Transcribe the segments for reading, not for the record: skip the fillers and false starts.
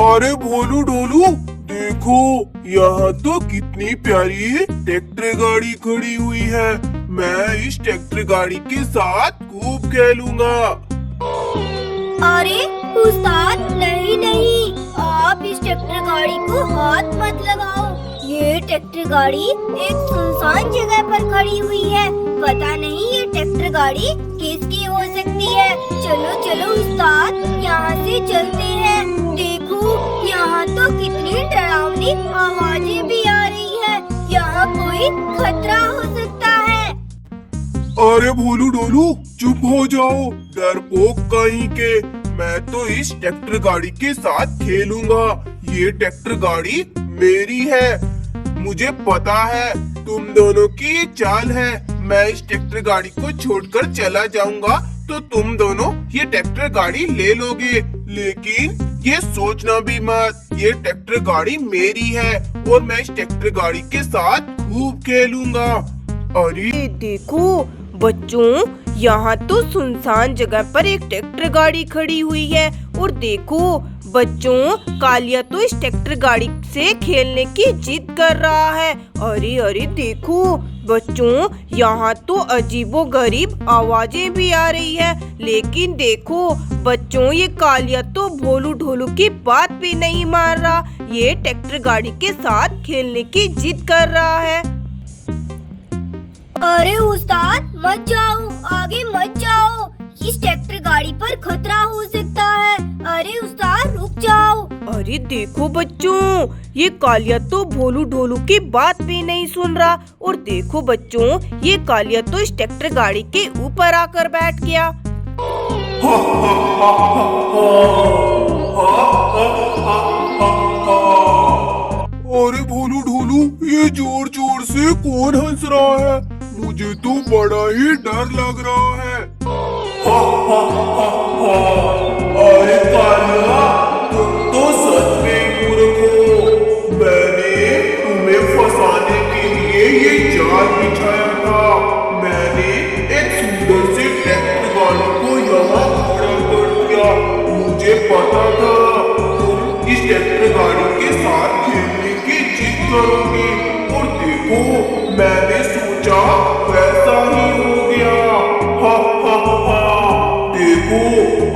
अरे भोलू ढोलू, देखो यहाँ तो कितनी प्यारी ट्रैक्टर गाड़ी खड़ी हुई है। मैं इस ट्रैक्टर गाड़ी के साथ खूब खेलूंगा। अरे उस्ताद, नहीं नहीं, आप इस ट्रैक्टर गाड़ी को हाथ मत लगाओ। ये ट्रैक्टर गाड़ी एक सुनसान जगह पर खड़ी हुई है। पता नहीं ये ट्रैक्टर गाड़ी किसकी हो सकती है। चलो चलो उस्ताद, यहाँ से चलते हैं। देखो यहाँ तो कितनी डरावनी आवाजें भी आ रही है। यहाँ कोई खतरा हो सकता है। अरे भोलू ढोलू, चुप हो जाओ, डरपोक कहीं के। मैं तो इस ट्रैक्टर गाड़ी के साथ खेलूंगा। ये ट्रैक्टर गाड़ी मेरी है। मुझे पता है तुम दोनों की ये चाल है। मैं इस ट्रैक्टर गाड़ी को छोड़कर चला जाऊंगा तो तुम दोनों ये ट्रैक्टर गाड़ी ले लोगे। लेकिन ये सोचना भी मत, ये ट्रैक्टर गाड़ी मेरी है और मैं इस ट्रैक्टर गाड़ी के साथ खूब खेलूंगा। अरे देखो बच्चों, यहाँ तो सुनसान जगह पर एक ट्रैक्टर गाड़ी खड़ी हुई है। और देखो बच्चों, कालिया तो इस ट्रैक्टर गाड़ी से खेलने की जिद कर रहा है। अरे अरे देखो बच्चों, यहाँ तो अजीबोगरीब आवाजें भी आ रही है। लेकिन देखो बच्चों, ये कालिया तो भोलू ढोलू की बात भी नहीं मान रहा। ये ट्रैक्टर गाड़ी के साथ खेलने की जिद कर रहा है। अरे उस्ताद मत जाओ, आगे मत जाओ, इस ट्रैक्टर गाड़ी पर खतरा हो सकता है। अरे उस्ताद रुक जाओ। अरे देखो बच्चों, ये कालिया तो भोलू ढोलू की बात भी नहीं सुन रहा। और देखो बच्चों, ये कालिया तो इस ट्रैक्टर गाड़ी के ऊपर आकर बैठ गया। अरे भोलू ढोलू, ये जोर जोर से कौन हंस रहा है? मुझे तो बड़ा ही डर लग रहा है। अरे कालिया, तुम तो सच में मूर्ख हो। मैंने तुम्हें फंसाने के लिए ये जाल बिछाया था। मैंने एक सुंदर से ट्रैक्टर गाड़ी को यहाँ खड़ा कर दिया। मुझे पता था तुम इस ट्रैक्टर गाड़ी के साथ खेलने की जिद करोगे। और देखो, मैंने सोचा वैसा ही हो गया। हा हा हा, देखो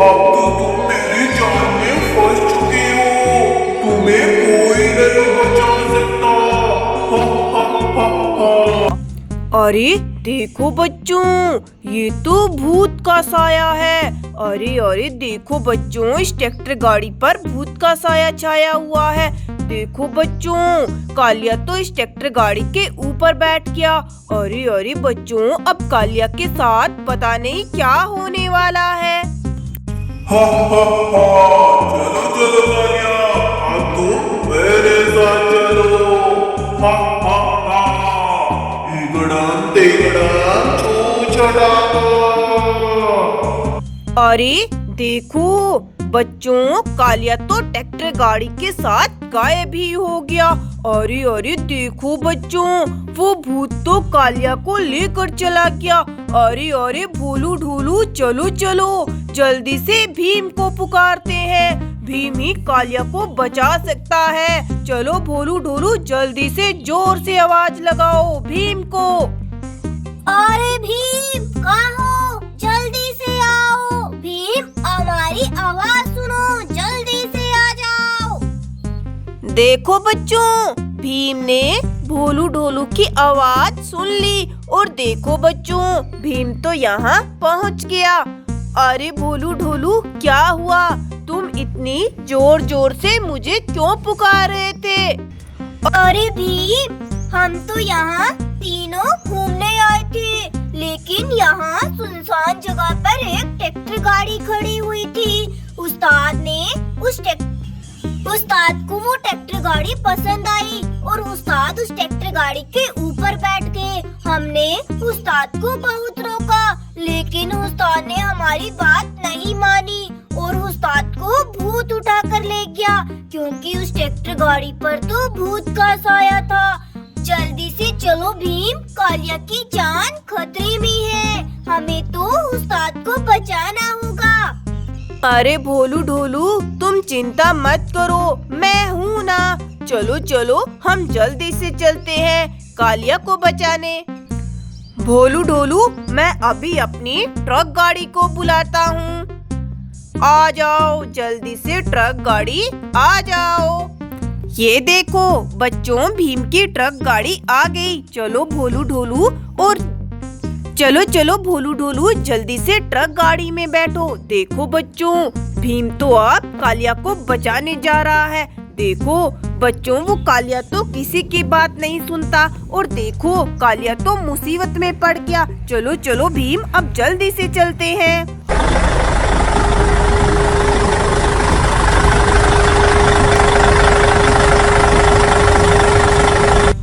अब तो तुम मेरे जाल में फंस चुके हो। तुम्हें कोई नहीं बचा सकता। हा हा हा हा। अरे देखो बच्चों, ये तो भूत का साया है। अरे अरे देखो बच्चों, इस ट्रैक्टर गाड़ी पर भूत का साया छाया हुआ है। देखो बच्चों, कालिया तो इस ट्रैक्टर गाड़ी के ऊपर बैठ गया। अरे अरे बच्चों, अब कालिया के साथ पता नहीं क्या होने वाला है। हा हा हा, चलो चलो कालिया, अब तुम मेरे साथ चलो। हा हा हा, इगड़म तिगड़म छू छड़ाको। अरे देखो बच्चों, कालिया तो ट्रैक्टर गाड़ी के साथ गायब ही हो गया। अरे अरे देखो बच्चों, वो भूत तो कालिया को लेकर चला गया। अरे अरे भोलू ढोलू, चलो चलो, जल्दी से भीम को पुकारते हैं। भीम ही कालिया को बचा सकता है। चलो भोलू ढोलू, जल्दी से जोर से आवाज लगाओ भीम को। अरे भीम, कहाँ हो? जल्दी से आओ। भीम, हमारी आवाज सुनो, जल्दी से आ जाओ। देखो बच्चों, भीम ने भोलू ढोलू की आवाज सुन ली। और देखो बच्चों, भीम तो यहाँ पहुँच गया। अरे भोलू ढोलू, क्या हुआ? तुम इतनी जोर जोर से मुझे क्यों पुकार रहे थे? अरे भीम, हम तो यहाँ तीनों घूमने आए थे, लेकिन यहाँ सुनसान जगह पर एक ट्रैक्टर गाड़ी खड़ी हुई थी। उस्ताद को वो ट्रैक्टर गाड़ी पसंद आई और उस्ताद उस ट्रैक्टर गाड़ी के ऊपर बैठ गए। हमने उस्ताद को बहुत रोका, लेकिन उस्ताद ने हमारी बात नहीं मानी और उस्ताद को भूत उठा कर ले गया, क्योंकि उस ट्रैक्टर गाड़ी पर तो भूत का साया था। जल्दी से चलो भीम, कालिया की जान खतरे में है। हमें तो उस्ताद को बचाना होगा। अरे भोलू ढोलू, तुम चिंता मत करो, मैं हूँ ना। चलो चलो हम जल्दी से चलते हैं कालिया को बचाने। भोलू ढोलू, मैं अभी अपनी ट्रक गाड़ी को बुलाता हूँ। आ जाओ जल्दी से ट्रक गाड़ी, आ जाओ। ये देखो बच्चों, भीम की ट्रक गाड़ी आ गई। चलो भोलू ढोलू और चलो भोलू ढोलू जल्दी से ट्रक गाड़ी में बैठो। देखो बच्चों, भीम तो अब कालिया को बचाने जा रहा है। देखो बच्चों, वो कालिया तो किसी की बात नहीं सुनता और देखो कालिया तो मुसीबत में पड़ गया। चलो चलो भीम, अब जल्दी से चलते हैं।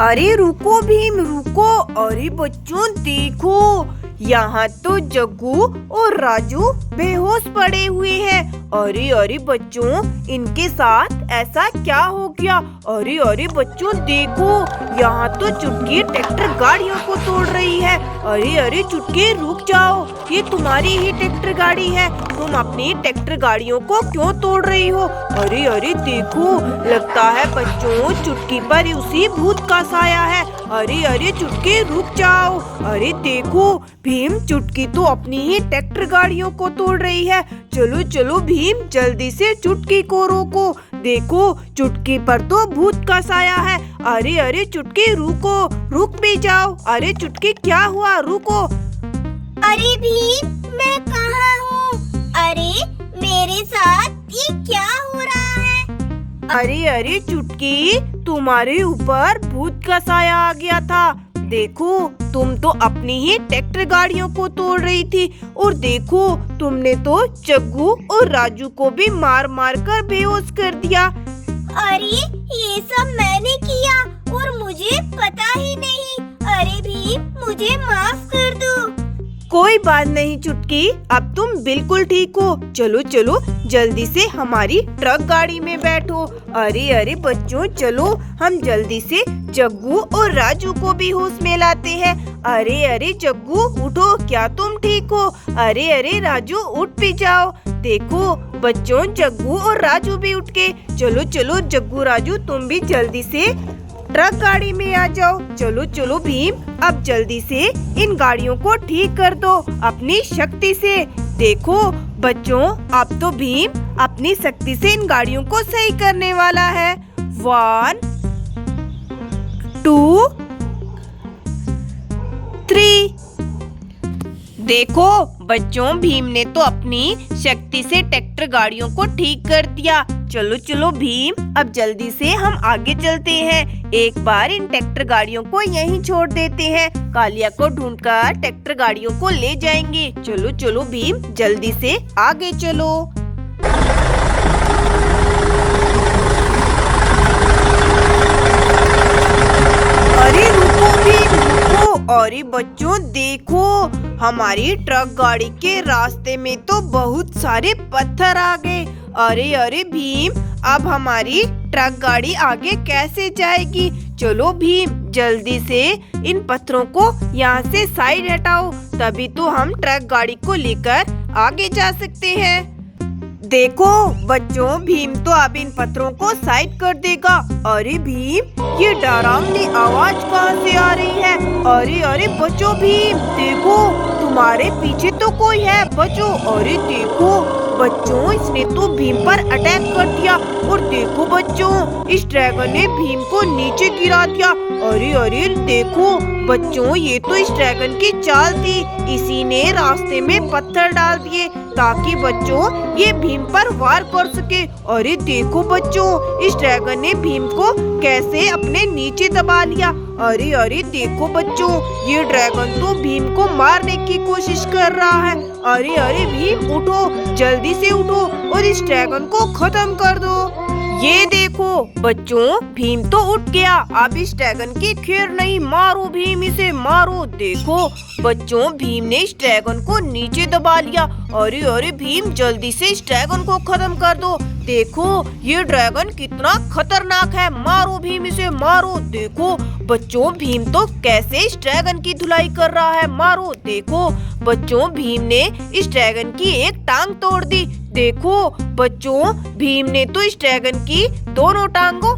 अरे रुको भीम रुको। अरे बच्चों देखो, यहाँ तो जग्गू और राजू बेहोश पड़े हुए हैं। अरे अरे बच्चों, इनके साथ ऐसा क्या हो गया? अरे अरे बच्चों देखो, यहाँ तो चुटकी ट्रैक्टर गाड़ियों को तोड़ रही है। अरे अरे चुटकी रुक जाओ, ये तुम्हारी ही ट्रैक्टर गाड़ी है, तुम अपनी ट्रैक्टर गाड़ियों को क्यों तोड़ रही हो? अरे अरे देखो, लगता है बच्चों चुटकी पर उसी भूत का साया है। अरे अरे चुटकी रुक जाओ। अरे देखो भीम, चुटकी तो अपनी ही ट्रैक्टर गाड़ियों को तोड़ रही है। चलो चलो भीम, जल्दी से चुटकी को रोको। देखो चुटकी पर तो भूत का साया है। अरे अरे चुटकी रुको, रुक भी जाओ। अरे चुटकी क्या हुआ, रुको। अरे भीम, मैं कहाँ हूँ? अरे मेरे साथ ये क्या हो रहा है? अरे अरे चुटकी, तुम्हारे ऊपर भूत का साया आ गया था। देखो तुम तो अपनी ही ट्रैक्टर गाड़ियों को तोड़ रही थी और देखो तुमने तो जग्गू और राजू को भी मार मार कर बेहोश कर दिया। अरे ये सब मैंने किया और मुझे पता ही नहीं। अरे भीम, मुझे माफ कर दो। कोई बात नहीं चुटकी, अब तुम बिल्कुल ठीक हो। चलो चलो जल्दी से हमारी ट्रक गाड़ी में बैठो। अरे अरे बच्चों, चलो हम जल्दी से जग्गू और राजू को भी होश में लाते हैं। अरे अरे जग्गू उठो, क्या तुम ठीक हो? अरे अरे राजू उठ भी जाओ। देखो बच्चों, जग्गू और राजू भी उठ के। चलो चलो जग्गू राजू, तुम भी जल्दी से ट्रक गाड़ी में आ जाओ। चलो चलो भीम, अब जल्दी से इन गाड़ियों को ठीक कर दो अपनी शक्ति से। देखो बच्चों, अब तो भीम अपनी शक्ति से इन गाड़ियों को सही करने वाला है। 1 2 3। देखो बच्चों, भीम ने तो अपनी शक्ति से ट्रैक्टर गाड़ियों को ठीक कर दिया। चलो चलो भीम, अब जल्दी से हम आगे चलते हैं। एक बार इन ट्रैक्टर गाड़ियों को यहीं छोड़ देते हैं। कालिया को ढूंढकर ट्रैक्टर गाड़ियों को ले जाएंगे। चलो चलो भीम, जल्दी से आगे चलो। अरे रुको भीम रुको। अरे बच्चों देखो, हमारी ट्रक गाड़ी के रास्ते में तो बहुत सारे पत्थर आ गए। अरे अरे भीम, अब हमारी ट्रक गाड़ी आगे कैसे जाएगी? चलो भीम, जल्दी से इन पत्थरों को यहाँ से साइड हटाओ, तभी तो हम ट्रक गाड़ी को लेकर आगे जा सकते हैं। देखो बच्चों, भीम तो अब इन पत्थरों को साइड कर देगा। अरे भीम, ये डरावनी आवाज कहाँ से आ रही है? अरे अरे बच्चों, भीम देखो, तुम्हारे पीछे तो कोई है, बचो। अरे देखो बच्चों, इसने तो भीम पर अटैक कर दिया और देखो बच्चों, इस ड्रैगन ने भीम को नीचे गिरा दिया। अरे अरे देखो बच्चों, ये तो इस ड्रैगन की चाल थी। इसी ने रास्ते में पत्थर डाल दिए ताकि बच्चों ये भीम पर वार कर सके। अरे देखो बच्चों, इस ड्रैगन ने भीम को कैसे अपने नीचे दबा लिया। अरे अरे देखो बच्चों, ये ड्रैगन तो भीम को मारने की कोशिश कर रहा है। अरे अरे भीम उठो, जल्दी से उठो और इस ड्रैगन को खत्म कर दो। ये देखो बच्चों, भीम तो उठ गया। अब इस ड्रैगन की खैर नहीं, मारो भीम, इसे मारो। देखो बच्चों, भीम ने इस ड्रैगन को नीचे दबा लिया। अरे अरे भीम, जल्दी से इस ड्रैगन को खत्म कर दो। देखो ये ड्रैगन कितना खतरनाक है, मारो भीम, इसे मारो। देखो बच्चों, भीम तो कैसे इस ड्रैगन की धुलाई कर रहा है, मारो। देखो बच्चों, भीम ने इस ड्रैगन की एक टांग तोड़ दी। देखो बच्चों, भीम ने तो इस ड्रैगन की दोनों टांगों,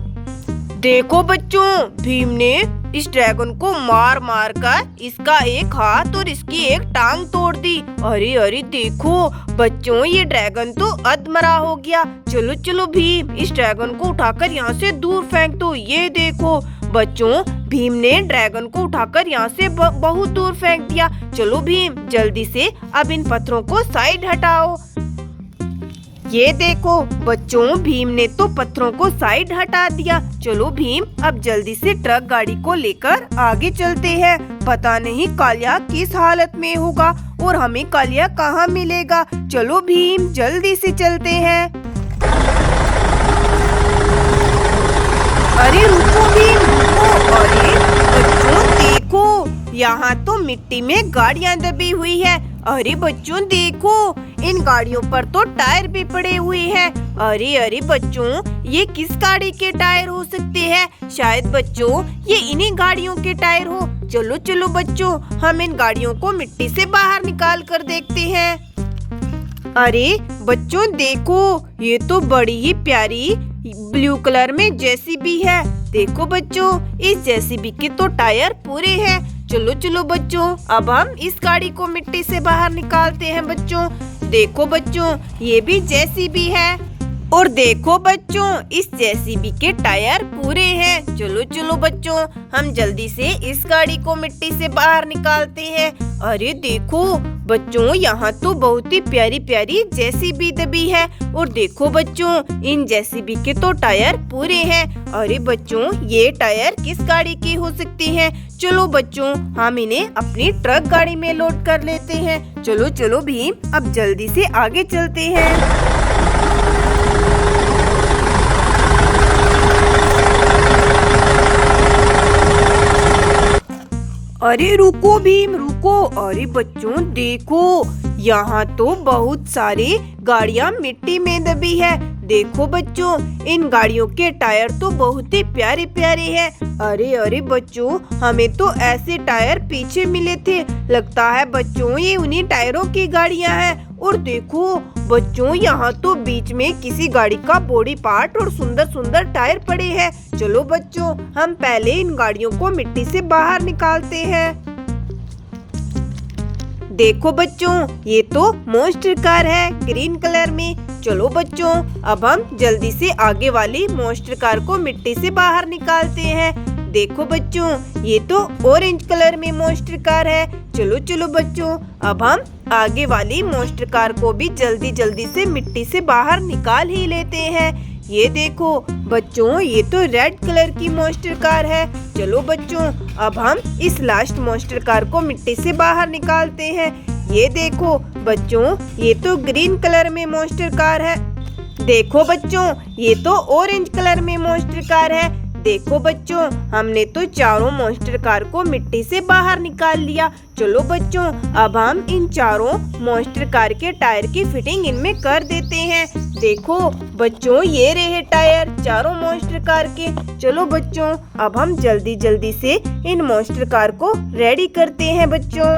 देखो बच्चों, भीम ने इस ड्रैगन को मार मार कर इसका एक हाथ और इसकी एक टांग तोड़ दी। अरे अरे देखो बच्चों, ये ड्रैगन तो अधमरा हो गया। चलो चलो भीम, इस ड्रैगन को उठाकर यहाँ से दूर फेंक दो। ये देखो बच्चों, भीम ने ड्रैगन को उठाकर यहाँ से बहुत दूर फेंक दिया। चलो भीम, जल्दी से अब इन पत्थरों को साइड हटाओ। ये देखो बच्चों, भीम ने तो पत्थरों को साइड हटा दिया। चलो भीम, अब जल्दी से ट्रक गाड़ी को लेकर आगे चलते हैं। पता नहीं कालिया किस हालत में होगा और हमें कालिया कहाँ मिलेगा। चलो भीम, जल्दी से चलते हैं। अरे रुको भीम, रुको। अरे बच्चों देखो, यहाँ तो मिट्टी में गाड़ियाँ दबी हुई है। अरे बच्चों देखो, इन गाड़ियों पर तो टायर भी पड़े हुए हैं। अरे अरे बच्चों, ये किस गाड़ी के टायर हो सकते हैं? शायद बच्चों ये इन्हीं गाड़ियों के टायर हो। चलो चलो बच्चों, हम इन गाड़ियों को मिट्टी से बाहर निकाल कर देखते हैं। अरे बच्चों देखो, ये तो बड़ी ही प्यारी ब्लू कलर में जेसीबी है। देखो बच्चों, इस जेसीबी के तो टायर पूरे हैं। चलो चलो बच्चों, अब हम इस गाड़ी को मिट्टी से बाहर निकालते हैं। बच्चों देखो बच्चों, ये भी जेसीबी है और देखो बच्चों, इस जेसीबी के टायर पूरे हैं। चलो चलो बच्चों, हम जल्दी से इस गाड़ी को मिट्टी से बाहर निकालते हैं। अरे देखो बच्चों, यहाँ तो बहुत ही प्यारी प्यारी जेसीबी दबी है और देखो बच्चों, इन जेसीबी के तो टायर पूरे हैं। अरे बच्चों, ये टायर किस गाड़ी की हो सकती हैं? चलो बच्चों, हम इन्हें अपनी ट्रक गाड़ी में लोड कर लेते हैं। चलो चलो भीम, अब जल्दी से आगे चलते हैं। अरे रुको भीम, रुको। अरे बच्चों देखो, यहाँ तो बहुत सारी गाड़ियाँ मिट्टी में दबी है। देखो बच्चों, इन गाड़ियों के टायर तो बहुत ही प्यारे प्यारे हैं। अरे अरे बच्चों, हमें तो ऐसे टायर पीछे मिले थे। लगता है बच्चों ये उन्हीं टायरों की गाड़ियाँ हैं। और देखो बच्चों, यहाँ तो बीच में किसी गाड़ी का बॉडी पार्ट और सुंदर सुंदर टायर पड़े हैं। चलो बच्चों, हम पहले इन गाड़ियों को मिट्टी से बाहर निकालते हैं। देखो बच्चों, ये तो मॉन्स्टर कार है ग्रीन कलर में। चलो बच्चों, अब हम जल्दी से आगे वाली मॉन्स्टर कार को मिट्टी से बाहर निकालते हैं। देखो बच्चों, ये तो ऑरेंज कलर में मॉन्स्टर कार है। चलो चलो बच्चों, अब हम आगे वाली मॉन्स्टर कार को भी जल्दी जल्दी से मिट्टी से बाहर निकाल ही लेते हैं। ये देखो बच्चों, ये तो रेड कलर की मॉन्स्टर कार है। चलो बच्चों, अब हम इस लास्ट मॉन्स्टर कार को मिट्टी से बाहर निकालते हैं। ये देखो बच्चों, ये तो ग्रीन कलर में मॉन्स्टर कार है। देखो बच्चों, ये तो ऑरेंज कलर में मॉन्स्टर कार है। देखो बच्चों, हमने तो चारों मॉन्स्टर कार को मिट्टी से बाहर निकाल लिया। चलो बच्चों, अब हम इन चारों मॉन्स्टर कार के टायर की फिटिंग इनमें कर देते हैं। देखो बच्चों, ये रहे टायर चारों मॉन्स्टर कार के। चलो बच्चों, अब हम जल्दी जल्दी से इन मॉन्स्टर कार को रेडी करते हैं बच्चों।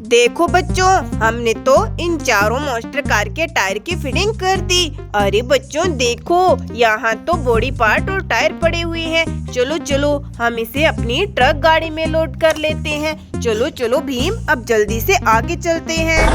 देखो बच्चों, हमने तो इन चारों मॉन्स्टर कार के टायर की फिटिंग कर दी। अरे बच्चों देखो, यहाँ तो बॉडी पार्ट और टायर पड़े हुए हैं। चलो चलो, हम इसे अपनी ट्रक गाड़ी में लोड कर लेते हैं। चलो चलो भीम, अब जल्दी से आगे चलते हैं।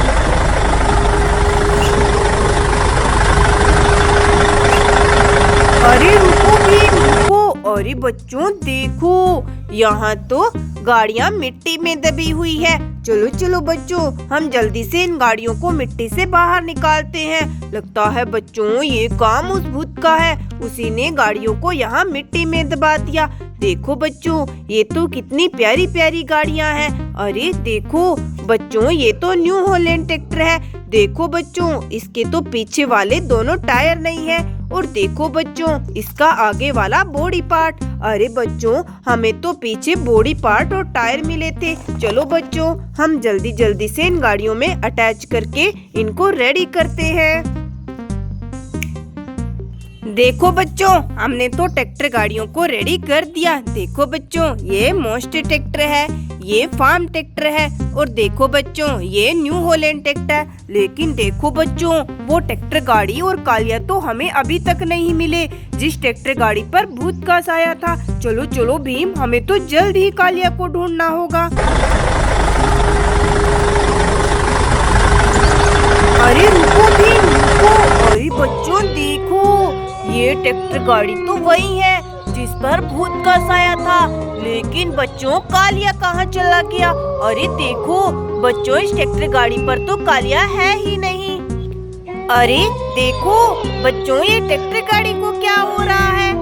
अरे रुको भीम, रुको। अरे बच्चों देखो, यहाँ तो गाड़ियाँ मिट्टी में दबी हुई है। चलो चलो बच्चों, हम जल्दी से इन गाड़ियों को मिट्टी से बाहर निकालते हैं। लगता है बच्चों ये काम उस भूत का है, उसी ने गाड़ियों को यहाँ मिट्टी में दबा दिया। देखो बच्चों, ये तो कितनी प्यारी प्यारी गाड़ियाँ हैं। अरे देखो बच्चों, ये तो न्यू हॉलैंड ट्रैक्टर है। देखो बच्चों, इसके तो पीछे वाले दोनों टायर नहीं है और देखो बच्चों, इसका आगे वाला बॉडी पार्ट। अरे बच्चों, हमें तो पीछे बॉडी पार्ट और टायर मिले थे। चलो बच्चों, हम जल्दी जल्दी से इन गाड़ियों में अटैच करके इनको रेडी करते हैं। देखो बच्चों, हमने तो ट्रैक्टर गाड़ियों को रेडी कर दिया। देखो बच्चों, ये मॉन्स्टर ट्रैक्टर है। ये फार्म ट्रैक्टर है और देखो बच्चों ये न्यू हॉलैंड ट्रैक्टर। लेकिन देखो बच्चों वो ट्रैक्टर गाड़ी और कालिया तो हमें अभी तक नहीं मिले जिस ट्रैक्टर गाड़ी पर भूत का साया था। चलो चलो भीम, हमें तो जल्द ही कालिया को ढूंढना होगा। अरे रुको भीम रुको। अरे बच्चों देखो ये ट्रैक्टर गाड़ी तो वही है जिस पर भूत का साया था। लेकिन बच्चों कालिया कहाँ चला गया? अरे देखो बच्चों इस ट्रैक्टर गाड़ी पर तो कालिया है ही नहीं। अरे देखो बच्चों ये ट्रैक्टर गाड़ी को क्या हो रहा है?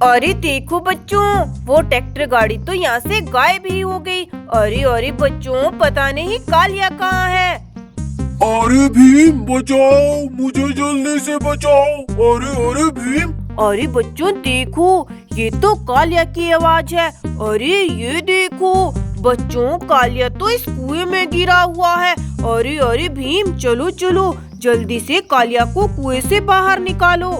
अरे देखो बच्चों वो ट्रैक्टर गाड़ी तो यहाँ से गायब ही हो गई। अरे अरे बच्चों पता नहीं कालिया कहाँ है। अरे भीम बचाओ, मुझे जल्दी से बचाओ। अरे अरे भीम। अरे बच्चों देखो ये तो कालिया की आवाज है। अरे ये देखो बच्चों कालिया तो इस कुएं में गिरा हुआ है। अरे अरे भीम चलो चलो जल्दी से कालिया को कुएं से बाहर निकालो।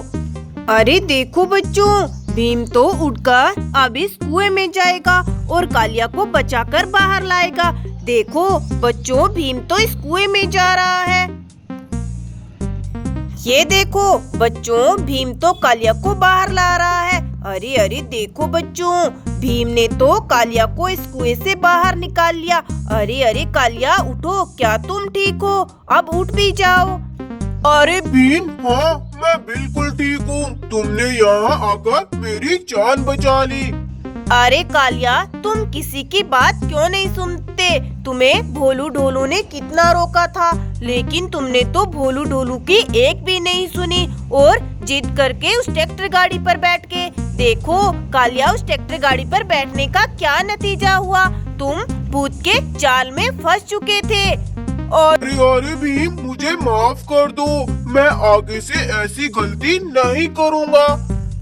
अरे देखो बच्चों भीम तो उठकर अब इस कुएं में जाएगा और कालिया को बचाकर बाहर लाएगा। देखो बच्चों भीम तो इस कुएं में जा रहा है। ये देखो बच्चों भीम तो कालिया को बाहर ला रहा है। अरे अरे देखो बच्चों भीम ने तो कालिया को इस कुएं से बाहर निकाल लिया। अरे अरे कालिया उठो, क्या तुम ठीक हो? अब उठ भी जाओ। अरे भीम हाँ मैं बिल्कुल ठीक हूँ। तुमने यहाँ आकर मेरी जान बचा ली। अरे कालिया तुम किसी की बात क्यों नहीं सुनते? तुम्हें भोलू ढोलू ने कितना रोका था लेकिन तुमने तो भोलू ढोलू की एक भी नहीं सुनी और जिद करके उस ट्रैक्टर गाड़ी पर बैठ गए। देखो कालिया उस ट्रैक्टर गाड़ी पर बैठने का क्या नतीजा हुआ? तुम भूत के जाल में फंस चुके थे। अरे अरे भीम मुझे माफ कर दो, मैं आगे से ऐसी गलती नहीं करूँगा।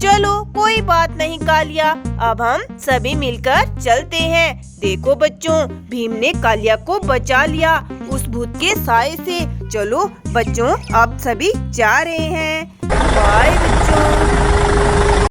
चलो कोई बात नहीं कालिया, अब हम सभी मिलकर चलते हैं। देखो बच्चों भीम ने कालिया को बचा लिया उस भूत के साए से। चलो बच्चों अब सभी जा रहे हैं। बाय बच्चों।